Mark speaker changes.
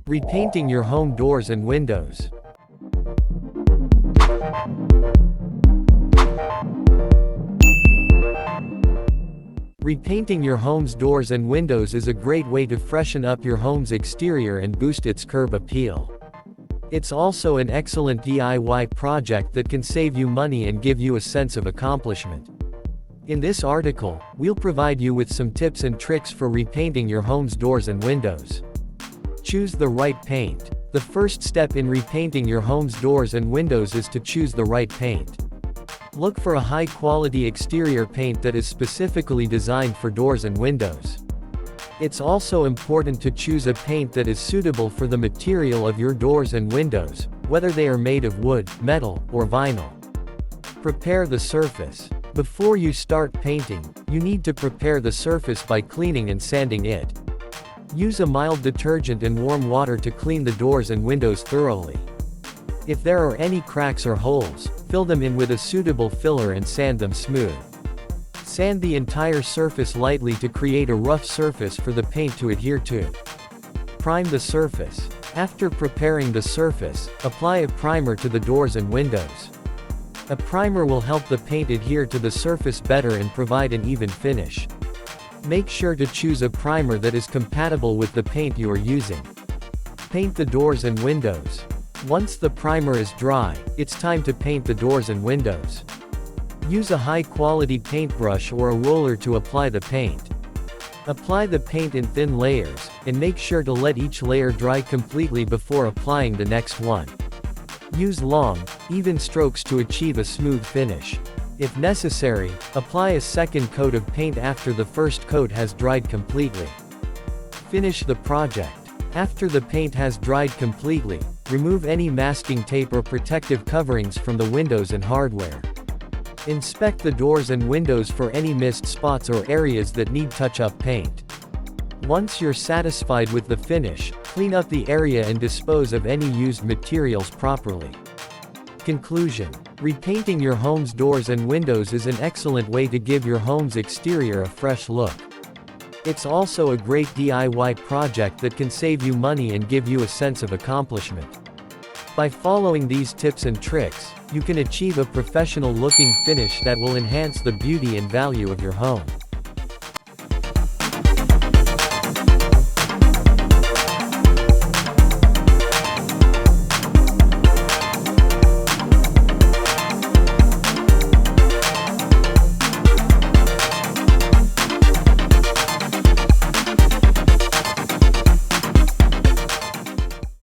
Speaker 1: Repainting your home doors and windows. Repainting your home's doors and windows is a great way to freshen up your home's exterior and boost its curb appeal. It's also an excellent DIY project that can save you money and give you a sense of accomplishment. In this article, we'll provide you with some tips and tricks for repainting your home's doors and windows. Choose the right paint. The first step in repainting your home's doors and windows is to choose the right paint. Look for a high-quality exterior paint that is specifically designed for doors and windows. It's also important to choose a paint that is suitable for the material of your doors and windows, whether they are made of wood, metal, or vinyl. Prepare the surface. Before you start painting, you need to prepare the surface by cleaning and sanding it. Use a mild detergent and warm water to clean the doors and windows thoroughly. If there are any cracks or holes, fill them in with a suitable filler and sand them smooth. Sand the entire surface lightly to create a rough surface for the paint to adhere to. Prime the surface. After preparing the surface, apply a primer to the doors and windows. A primer will help the paint adhere to the surface better and provide an even finish. Make sure to choose a primer that is compatible with the paint you are using. Paint the doors and windows. Once the primer is dry, it's time to paint the doors and windows. Use a high-quality paintbrush or a roller to apply the paint. Apply the paint in thin layers, and make sure to let each layer dry completely before applying the next one. Use long, even strokes to achieve a smooth finish. If necessary, apply a second coat of paint after the first coat has dried completely. Finish the project. After the paint has dried completely, remove any masking tape or protective coverings from the windows and hardware. Inspect the doors and windows for any missed spots or areas that need touch-up paint. Once you're satisfied with the finish, clean up the area and dispose of any used materials properly. Conclusion: repainting your home's doors and windows is an excellent way to give your home's exterior a fresh look. It's also a great DIY project that can save you money and give you a sense of accomplishment. By following these tips and tricks, you can achieve a professional-looking finish that will enhance the beauty and value of your home.